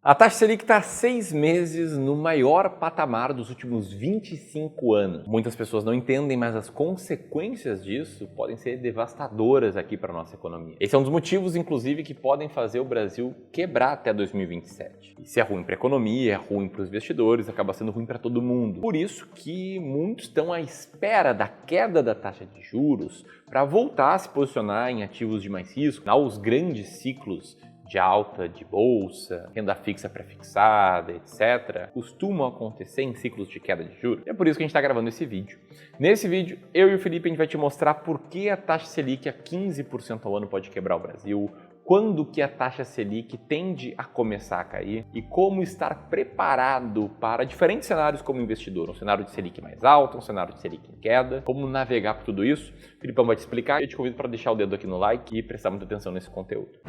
A taxa Selic está há 6 meses no maior patamar dos últimos 25 anos. Muitas pessoas não entendem, mas as consequências disso podem ser devastadoras aqui para a nossa economia. Esse é um dos motivos, inclusive, que podem fazer o Brasil quebrar até 2027. E se é ruim para a economia, é ruim para os investidores, acaba sendo ruim para todo mundo. Por isso que muitos estão à espera da queda da taxa de juros para voltar a se posicionar em ativos de mais risco, aos grandes ciclos de alta de bolsa, renda fixa pré-fixada, etc., costumam acontecer em ciclos de queda de juros. É por isso que a gente está gravando esse vídeo. Nesse vídeo, eu e o Felipe a gente vai te mostrar por que a taxa Selic a 15% ao ano pode quebrar o Brasil, quando que a taxa Selic tende a começar a cair e como estar preparado para diferentes cenários como investidor. Um cenário de Selic mais alto, um cenário de Selic em queda, como navegar por tudo isso. O Filipão vai te explicar e eu te convido para deixar o dedo aqui no like e prestar muita atenção nesse conteúdo.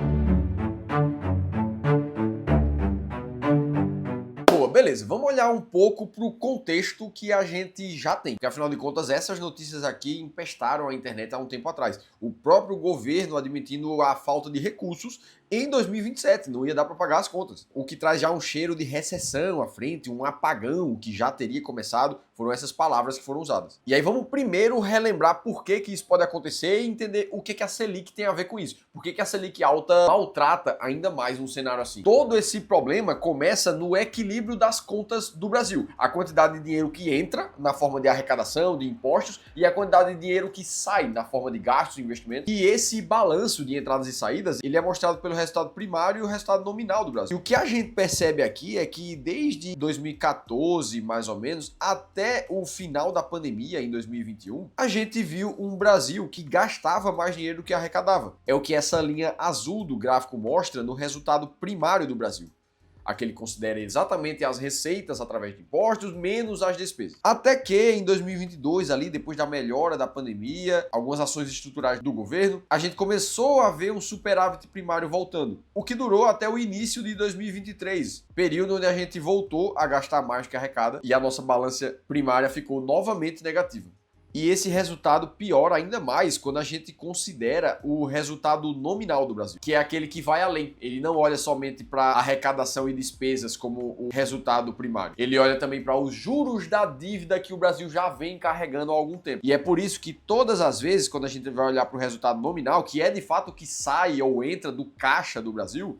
Beleza, vamos olhar um pouco para o contexto que a gente já tem, porque afinal de contas essas notícias aqui empestaram a internet há um tempo atrás. O próprio governo admitindo a falta de recursos em 2027, não ia dar para pagar as contas, o que traz já um cheiro de recessão à frente, um apagão que já teria começado, foram essas palavras que foram usadas. E aí vamos primeiro relembrar por que isso pode acontecer e entender o que a Selic tem a ver com isso. Por que a Selic alta maltrata ainda mais um cenário assim? Todo esse problema começa no equilíbrio das contas do Brasil. A quantidade de dinheiro que entra na forma de arrecadação, de impostos, e a quantidade de dinheiro que sai na forma de gastos e investimentos. E esse balanço de entradas e saídas, ele é mostrado pelo resultado primário e o resultado nominal do Brasil. E o que a gente percebe aqui é que desde 2014, mais ou menos, até o final da pandemia, em 2021, a gente viu um Brasil que gastava mais dinheiro do que arrecadava. É o que essa linha azul do gráfico mostra no resultado primário do Brasil. Aquele considera exatamente as receitas através de impostos, menos as despesas. Até que em 2022, ali depois da melhora da pandemia, algumas ações estruturais do governo, a gente começou a ver um superávit primário voltando, o que durou até o início de 2023, período onde a gente voltou a gastar mais do que arrecada e a nossa balança primária ficou novamente negativa. E esse resultado piora ainda mais quando a gente considera o resultado nominal do Brasil, que é aquele que vai além. Ele não olha somente para arrecadação e despesas como o resultado primário. Ele olha também para os juros da dívida que o Brasil já vem carregando há algum tempo. E é por isso que todas as vezes, quando a gente vai olhar para o resultado nominal, que é de fato o que sai ou entra do caixa do Brasil,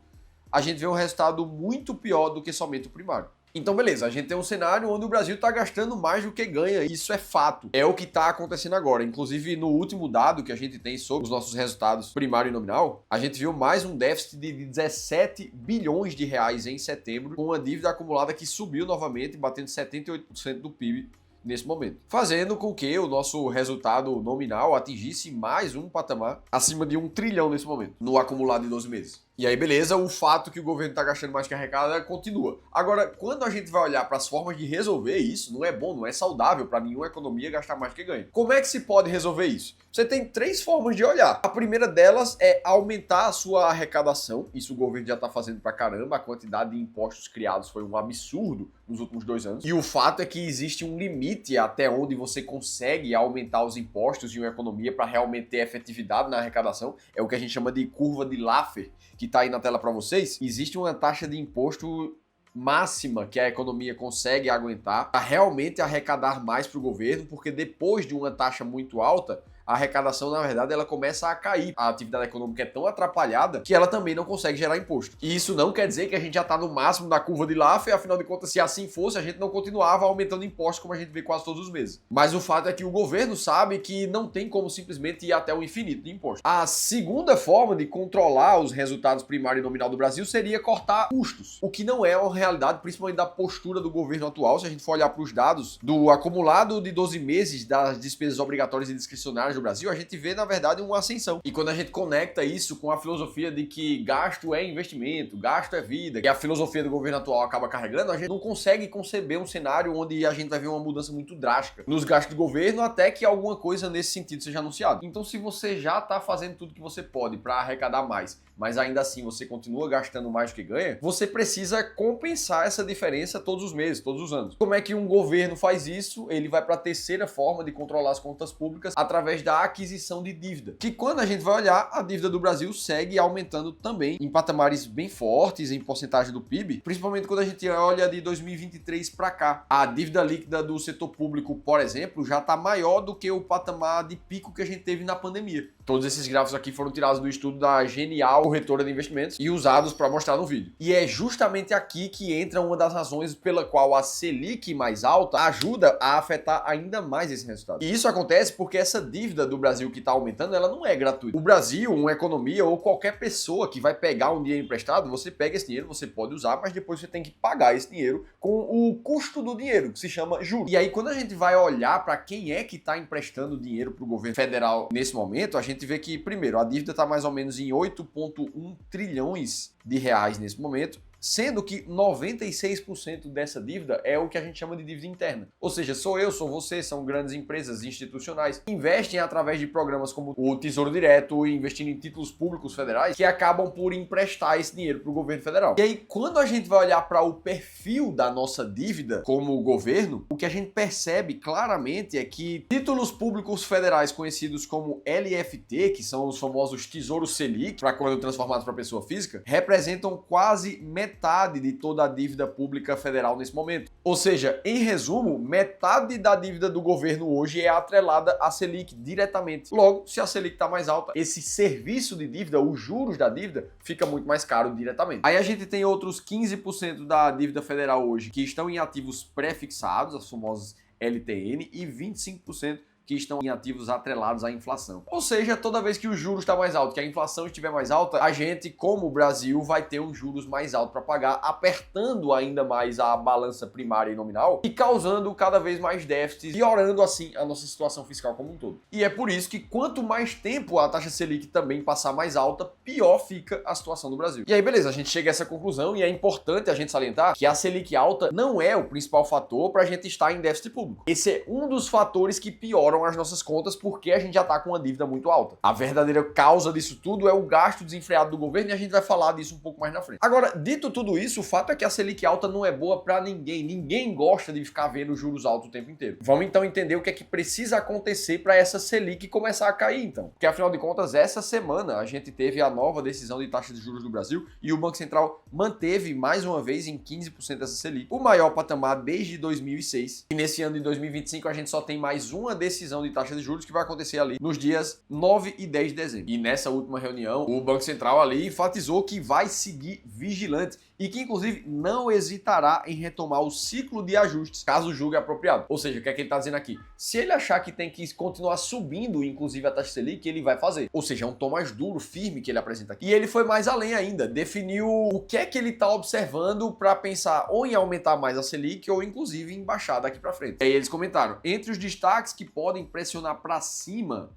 a gente vê um resultado muito pior do que somente o primário. Então beleza, a gente tem um cenário onde o Brasil está gastando mais do que ganha, isso é fato, é o que está acontecendo agora. Inclusive no último dado que a gente tem sobre os nossos resultados primário e nominal, a gente viu mais um déficit de 17 bilhões de reais em setembro, com uma dívida acumulada que subiu novamente, batendo 78% do PIB nesse momento, fazendo com que o nosso resultado nominal atingisse mais um patamar acima de 1 trilhão nesse momento, no acumulado de 12 meses. E aí, beleza, o fato que o governo está gastando mais que arrecada continua. Agora, quando a gente vai olhar para as formas de resolver isso, não é bom, não é saudável para nenhuma economia gastar mais que ganha. Como é que se pode resolver isso? Você tem 3 formas de olhar. A primeira delas é aumentar a sua arrecadação. Isso o governo já está fazendo pra caramba. A quantidade de impostos criados foi um absurdo nos últimos 2 anos. E o fato é que existe um limite até onde você consegue aumentar os impostos de uma economia para realmente ter efetividade na arrecadação. É o que a gente chama de curva de Laffer, que está aí na tela para vocês. Existe uma taxa de imposto máxima que a economia consegue aguentar para realmente arrecadar mais para o governo, porque depois de uma taxa muito alta, a arrecadação, na verdade, ela começa a cair. A atividade econômica é tão atrapalhada que ela também não consegue gerar imposto. E isso não quer dizer que a gente já está no máximo da curva de Laffer, afinal de contas, se assim fosse, a gente não continuava aumentando impostos como a gente vê quase todos os meses. Mas o fato é que o governo sabe que não tem como simplesmente ir até o infinito de imposto. A segunda forma de controlar os resultados primário e nominal do Brasil seria cortar custos, o que não é uma realidade, principalmente da postura do governo atual. Se a gente for olhar para os dados do acumulado de 12 meses das despesas obrigatórias e discricionárias do Brasil, a gente vê, na verdade, uma ascensão. E quando a gente conecta isso com a filosofia de que gasto é investimento, gasto é vida, que a filosofia do governo atual acaba carregando, a gente não consegue conceber um cenário onde a gente vai ver uma mudança muito drástica nos gastos do governo até que alguma coisa nesse sentido seja anunciada. Então, se você já está fazendo tudo que você pode para arrecadar mais, mas ainda assim você continua gastando mais do que ganha, você precisa compensar essa diferença todos os meses, todos os anos. Como é que um governo faz isso? Ele vai para a terceira forma de controlar as contas públicas através da aquisição de dívida. Que quando a gente vai olhar, a dívida do Brasil segue aumentando também em patamares bem fortes, em porcentagem do PIB, principalmente quando a gente olha de 2023 para cá. A dívida líquida do setor público, por exemplo, já está maior do que o patamar de pico que a gente teve na pandemia. Todos esses gráficos aqui foram tirados do estudo da Genial Corretora de Investimentos e usados para mostrar no vídeo. E é justamente aqui que entra uma das razões pela qual a Selic mais alta ajuda a afetar ainda mais esse resultado. E isso acontece porque essa dívida do Brasil que está aumentando, ela não é gratuita. O Brasil, uma economia ou qualquer pessoa que vai pegar um dinheiro emprestado, você pega esse dinheiro, você pode usar, mas depois você tem que pagar esse dinheiro com o custo do dinheiro, que se chama juros. E aí quando a gente vai olhar para quem é que está emprestando dinheiro para o governo federal nesse momento, a gente vê que, primeiro, a dívida está mais ou menos em 8,1 trilhões de reais nesse momento, sendo que 96% dessa dívida é o que a gente chama de dívida interna. Ou seja, sou eu, sou você, são grandes empresas institucionais que investem através de programas como o Tesouro Direto e investindo em títulos públicos federais que acabam por emprestar esse dinheiro para o governo federal. E aí, quando a gente vai olhar para o perfil da nossa dívida como governo, o que a gente percebe claramente é que títulos públicos federais conhecidos como LFT, que são os famosos Tesouros Selic, para quando transformados para pessoa física, representam quase metade de toda a dívida pública federal nesse momento. Ou seja, em resumo, metade da dívida do governo hoje é atrelada à Selic diretamente. Logo, se a Selic está mais alta, esse serviço de dívida, os juros da dívida, fica muito mais caro diretamente. Aí a gente tem outros 15% da dívida federal hoje que estão em ativos pré-fixados, as famosas LTN, e 25% que estão em ativos atrelados à inflação. Ou seja, toda vez que o juros está mais alto, que a inflação estiver mais alta, a gente, como o Brasil, vai ter um juros mais alto para pagar, apertando ainda mais a balança primária e nominal e causando cada vez mais déficits, piorando assim a nossa situação fiscal como um todo. E é por isso que quanto mais tempo a taxa Selic também passar mais alta, pior fica a situação do Brasil. E aí, beleza, a gente chega a essa conclusão e é importante a gente salientar que a Selic alta não é o principal fator para a gente estar em déficit público. Esse é um dos fatores que pioram as nossas contas porque a gente já está com uma dívida muito alta. A verdadeira causa disso tudo é o gasto desenfreado do governo e a gente vai falar disso um pouco mais na frente. Agora, dito tudo isso, o fato é que a Selic alta não é boa para ninguém. Ninguém gosta de ficar vendo juros altos o tempo inteiro. Vamos então entender o que é que precisa acontecer para essa Selic começar a cair então. Porque afinal de contas, essa semana a gente teve a nova decisão de taxa de juros do Brasil e o Banco Central manteve mais uma vez em 15% essa Selic, o maior patamar desde 2006. E nesse ano de 2025 a gente só tem mais uma decisão de taxa de juros que vai acontecer ali nos dias 9 e 10 de dezembro. E nessa última reunião, o Banco Central ali enfatizou que vai seguir vigilante e que inclusive não hesitará em retomar o ciclo de ajustes caso julgue apropriado. Ou seja, o que é que ele está dizendo aqui? Se ele achar que tem que continuar subindo, inclusive a taxa Selic, ele vai fazer. Ou seja, é um tom mais duro, firme que ele apresenta aqui. E ele foi mais além ainda, definiu o que é que ele está observando para pensar ou em aumentar mais a Selic ou inclusive em baixar daqui para frente. E aí eles comentaram, entre os destaques que podem pressionar para cima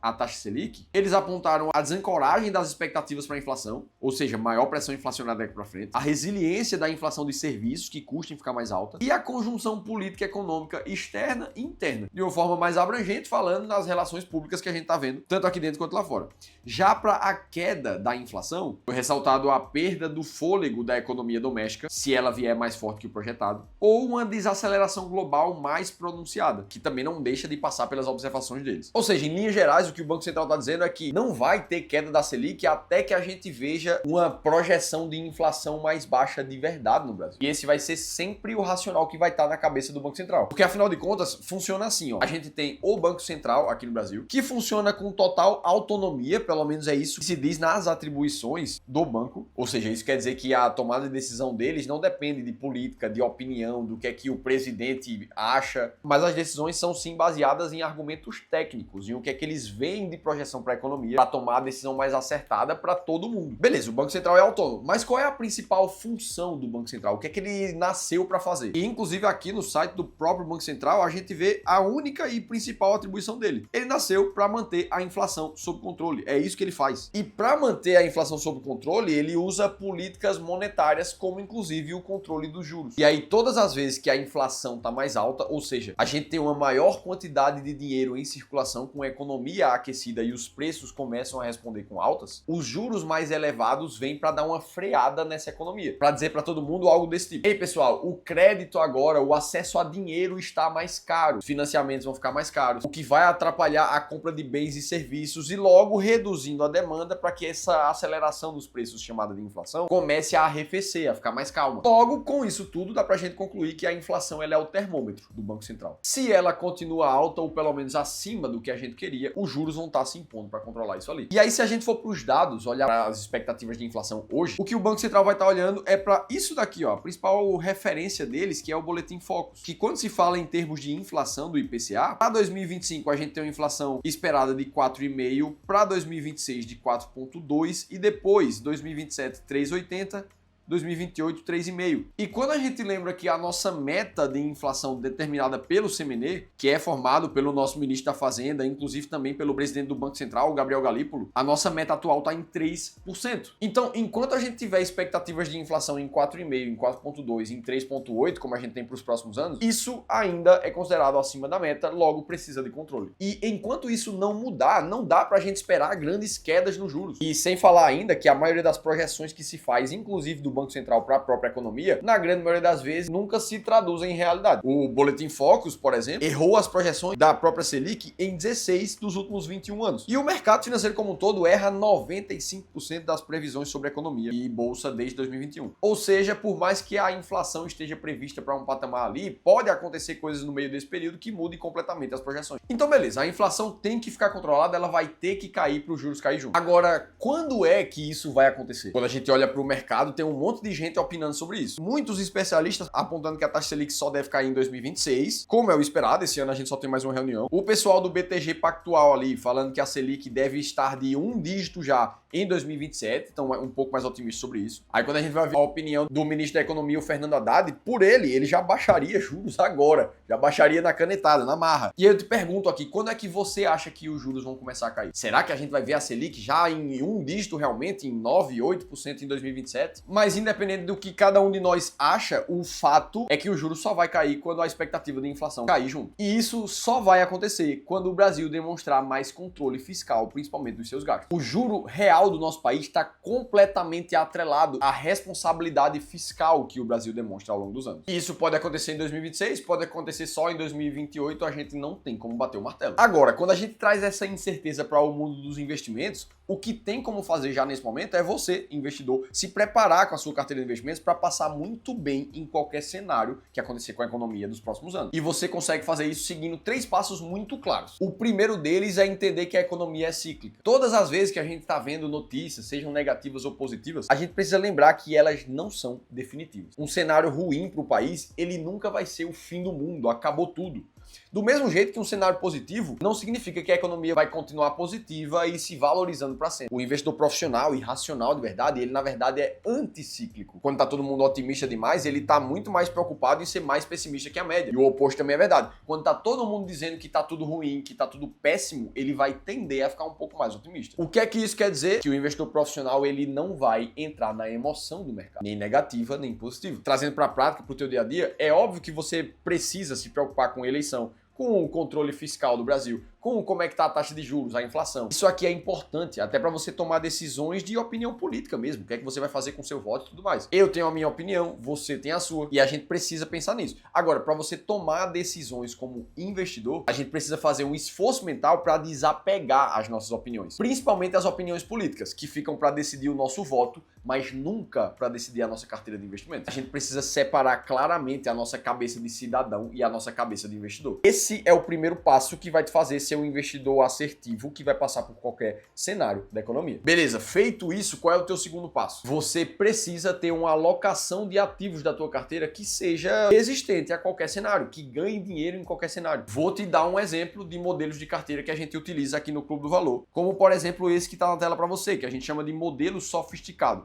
a taxa Selic, eles apontaram a desancoragem das expectativas para a inflação, ou seja, maior pressão inflacionária daqui para frente, a resiliência da inflação de serviços, que custam ficar mais alta, e a conjunção política e econômica externa e interna, de uma forma mais abrangente, falando nas relações públicas que a gente está vendo, tanto aqui dentro quanto lá fora. Já para a queda da inflação, foi ressaltado a perda do fôlego da economia doméstica, se ela vier mais forte que o projetado, ou uma desaceleração global mais pronunciada, que também não deixa de passar pelas observações deles. Ou seja, em linhas gerais, o que o Banco Central está dizendo é que não vai ter queda da Selic até que a gente veja uma projeção de inflação mais baixa de verdade no Brasil. E esse vai ser sempre o racional que vai estar na cabeça do Banco Central. Porque, afinal de contas, funciona assim, ó. A gente tem o Banco Central aqui no Brasil, que funciona com total autonomia, pelo menos é isso que se diz nas atribuições do banco. Ou seja, isso quer dizer que a tomada de decisão deles não depende de política, de opinião, do que é que o presidente acha, mas as decisões são sim baseadas em argumentos técnicos, em o que é que eles veem de projeção para a economia, para tomar a decisão mais acertada para todo mundo. Beleza, o Banco Central é autônomo, mas qual é a principal função do Banco Central? O que é que ele nasceu para fazer? E inclusive aqui no site do próprio Banco Central a gente vê a única e principal atribuição dele. Ele nasceu para manter a inflação sob controle. É isso que ele faz. E para manter a inflação sob controle, ele usa políticas monetárias, como inclusive o controle dos juros. E aí todas as vezes que a inflação está mais alta, ou seja, a gente tem uma maior quantidade de dinheiro em circulação, com a economia economia aquecida e os preços começam a responder com altas, os juros mais elevados vêm para dar uma freada nessa economia, para dizer para todo mundo algo desse tipo. Ei, pessoal, o crédito agora, o acesso a dinheiro está mais caro, os financiamentos vão ficar mais caros, o que vai atrapalhar a compra de bens e serviços e logo reduzindo a demanda para que essa aceleração dos preços, chamada de inflação, comece a arrefecer, a ficar mais calma. Logo, com isso tudo, dá pra gente concluir que a inflação ela é o termômetro do Banco Central. Se ela continua alta ou pelo menos acima do que a gente queria, os juros vão estar se impondo para controlar isso ali. E aí, se a gente for para os dados, olhar para as expectativas de inflação hoje, o que o Banco Central vai estar olhando é para isso daqui, ó, a principal referência deles, que é o Boletim Focus, que quando se fala em termos de inflação do IPCA, para 2025 a gente tem uma inflação esperada de 4,5%, para 2026 de 4,2% e depois 2027 3,80%, 2028, 3,5%. E quando a gente lembra que a nossa meta de inflação determinada pelo CMN, que é formado pelo nosso ministro da Fazenda, inclusive também pelo presidente do Banco Central, Gabriel Galípolo, a nossa meta atual está em 3%. Então, enquanto a gente tiver expectativas de inflação em 4,5%, em 4,2%, em 3,8%, como a gente tem para os próximos anos, isso ainda é considerado acima da meta, logo precisa de controle. E enquanto isso não mudar, não dá para a gente esperar grandes quedas nos juros. E sem falar ainda que a maioria das projeções que se faz, inclusive do Banco Central para a própria economia, na grande maioria das vezes, nunca se traduzem em realidade. O Boletim Focus, por exemplo, errou as projeções da própria Selic em 16 dos últimos 21 anos. E o mercado financeiro como um todo erra 95% das previsões sobre a economia e bolsa desde 2021. Ou seja, por mais que a inflação esteja prevista para um patamar ali, pode acontecer coisas no meio desse período que mudem completamente as projeções. Então, beleza, a inflação tem que ficar controlada, ela vai ter que cair para os juros cair junto. Agora, quando é que isso vai acontecer? Quando a gente olha para o mercado, tem um monte de gente opinando sobre isso. Muitos especialistas apontando que a taxa Selic só deve cair em 2026, como é o esperado, esse ano a gente só tem mais uma reunião. O pessoal do BTG Pactual ali, falando que a Selic deve estar de um dígito já em 2027, então um pouco mais otimista sobre isso. Aí quando a gente vai ver a opinião do ministro da Economia, o Fernando Haddad, por ele já baixaria juros agora, já baixaria na canetada, na marra. E eu te pergunto aqui, quando é que você acha que os juros vão começar a cair? Será que a gente vai ver a Selic já em um dígito realmente, em 9, 8% em 2027? Mas independente do que cada um de nós acha, o fato é que o juro só vai cair quando a expectativa de inflação cair junto. E isso só vai acontecer quando o Brasil demonstrar mais controle fiscal, principalmente dos seus gastos. O juro real do nosso país está completamente atrelado à responsabilidade fiscal que o Brasil demonstra ao longo dos anos. E isso pode acontecer em 2026, pode acontecer só em 2028, a gente não tem como bater o martelo. Agora, quando a gente traz essa incerteza para o mundo dos investimentos, o que tem como fazer já nesse momento é você, investidor, se preparar com a sua carteira de investimentos para passar muito bem em qualquer cenário que acontecer com a economia dos próximos anos. E você consegue fazer isso seguindo 3 passos muito claros. O primeiro deles é entender que a economia é cíclica. Todas as vezes que a gente está vendo notícias, sejam negativas ou positivas, a gente precisa lembrar que elas não são definitivas. Um cenário ruim para o país, ele nunca vai ser o fim do mundo, acabou tudo. Do mesmo jeito que um cenário positivo não significa que a economia vai continuar positiva e se valorizando para sempre. O investidor profissional e racional de verdade, ele na verdade é anticíclico. Quando tá todo mundo otimista demais, ele tá muito mais preocupado em ser mais pessimista que a média. E o oposto também é verdade. Quando tá todo mundo dizendo que tá tudo ruim, que tá tudo péssimo, ele vai tender a ficar um pouco mais otimista. O que é que isso quer dizer? Que o investidor profissional, ele não vai entrar na emoção do mercado, nem negativa, nem positiva. Trazendo para a prática, para o teu dia a dia, é óbvio que você precisa se preocupar com eleição, com o controle fiscal do Brasil, com como é que está a taxa de juros, a inflação. Isso aqui é importante, até para você tomar decisões de opinião política mesmo. O que é que você vai fazer com o seu voto e tudo mais. Eu tenho a minha opinião, você tem a sua, e a gente precisa pensar nisso. Agora, para você tomar decisões como investidor, a gente precisa fazer um esforço mental para desapegar as nossas opiniões. Principalmente as opiniões políticas, que ficam para decidir o nosso voto, mas nunca para decidir a nossa carteira de investimento. A gente precisa separar claramente a nossa cabeça de cidadão e a nossa cabeça de investidor. Esse é o primeiro passo que vai te fazer ser um investidor assertivo que vai passar por qualquer cenário da economia. Beleza, feito isso, qual é o teu segundo passo? Você precisa ter uma alocação de ativos da tua carteira que seja resistente a qualquer cenário, que ganhe dinheiro em qualquer cenário. Vou te dar um exemplo de modelos de carteira que a gente utiliza aqui no Clube do Valor, como por exemplo esse que está na tela para você, que a gente chama de modelo sofisticado.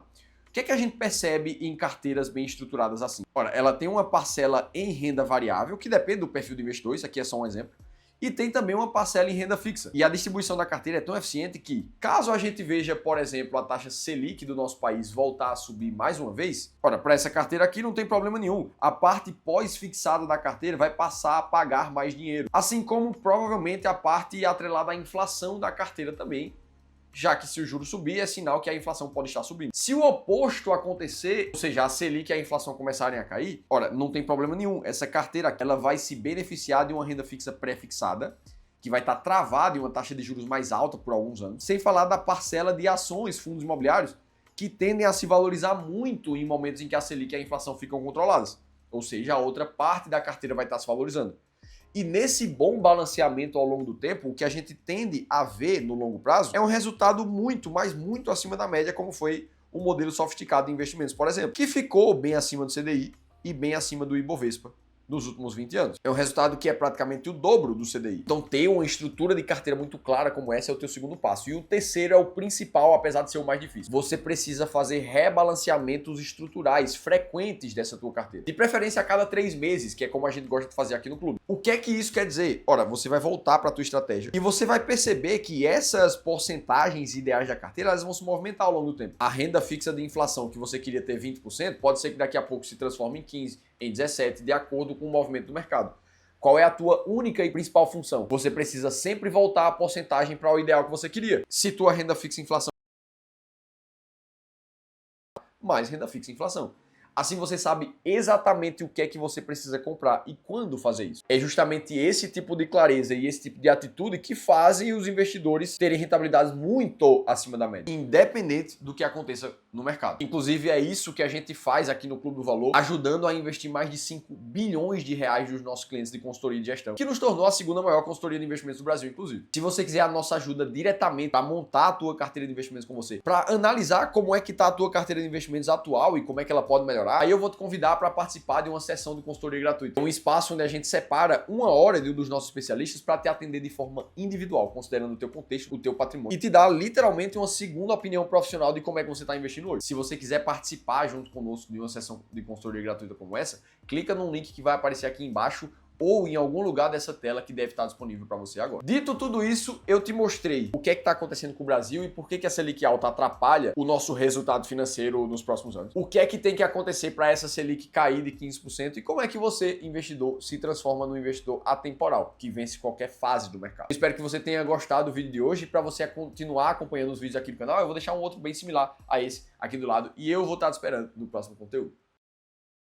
O que é que a gente percebe em carteiras bem estruturadas assim? Ora, ela tem uma parcela em renda variável, que depende do perfil do investidor, isso aqui é só um exemplo, E tem também uma parcela em renda fixa. E a distribuição da carteira é tão eficiente que, caso a gente veja, por exemplo, a taxa Selic do nosso país voltar a subir mais uma vez, ora, para essa carteira aqui não tem problema nenhum. A parte pós-fixada da carteira vai passar a pagar mais dinheiro. Assim como provavelmente a parte atrelada à inflação da carteira também, já que se o juro subir, é sinal que a inflação pode estar subindo. Se o oposto acontecer, ou seja, a Selic e a inflação começarem a cair, ora, não tem problema nenhum. Essa carteira, ela vai se beneficiar de uma renda fixa pré-fixada, que vai estar travada em uma taxa de juros mais alta por alguns anos, sem falar da parcela de ações, fundos imobiliários, que tendem a se valorizar muito em momentos em que a Selic e a inflação ficam controladas. Ou seja, a outra parte da carteira vai estar se valorizando. E nesse bom balanceamento ao longo do tempo, o que a gente tende a ver no longo prazo é um resultado muito, mas muito acima da média, como foi o modelo sofisticado de investimentos, por exemplo, que ficou bem acima do CDI e bem acima do Ibovespa nos últimos 20 anos. É um resultado que é praticamente o dobro do CDI. Então ter uma estrutura de carteira muito clara como essa é o teu segundo passo. E o terceiro é o principal, apesar de ser o mais difícil. Você precisa fazer rebalanceamentos estruturais frequentes dessa tua carteira. De preferência a cada 3 meses, que é como a gente gosta de fazer aqui no clube. O que é que isso quer dizer? Ora, você vai voltar para a tua estratégia e você vai perceber que essas porcentagens ideais da carteira, elas vão se movimentar ao longo do tempo. A renda fixa de inflação que você queria ter 20%, pode ser que daqui a pouco se transforme em 15%, em 17%, de acordo com o movimento do mercado. Qual é a tua única e principal função? Você precisa sempre voltar a porcentagem para o ideal que você queria. Se tua renda fixa inflação, mais renda fixa inflação. Assim você sabe exatamente o que é que você precisa comprar e quando fazer isso. É justamente esse tipo de clareza e esse tipo de atitude que fazem os investidores terem rentabilidades muito acima da média, independente do que aconteça no mercado. Inclusive é isso que a gente faz aqui no Clube do Valor, ajudando a investir mais de 5 bilhões de reais dos nossos clientes de consultoria de gestão, que nos tornou a segunda maior consultoria de investimentos do Brasil, inclusive. Se você quiser a nossa ajuda diretamente para montar a tua carteira de investimentos com você, para analisar como é que está a tua carteira de investimentos atual e como é que ela pode melhorar, aí eu vou te convidar para participar de uma sessão de consultoria gratuita. Um espaço onde a gente separa 1 hora de um dos nossos especialistas para te atender de forma individual, considerando o teu contexto, o teu patrimônio. E te dar literalmente uma segunda opinião profissional de como é que você está investindo hoje. Se você quiser participar junto conosco de uma sessão de consultoria gratuita como essa, clica no link que vai aparecer aqui embaixo ou em algum lugar dessa tela que deve estar disponível para você agora. Dito tudo isso, eu te mostrei o que é que está acontecendo com o Brasil e por que a Selic alta atrapalha o nosso resultado financeiro nos próximos anos. O que é que tem que acontecer para essa Selic cair de 15% e como é que você, investidor, se transforma num investidor atemporal, que vence qualquer fase do mercado. Espero que você tenha gostado do vídeo de hoje. Para você continuar acompanhando os vídeos aqui do canal, eu vou deixar um outro bem similar a esse aqui do lado e eu vou estar te esperando no próximo conteúdo.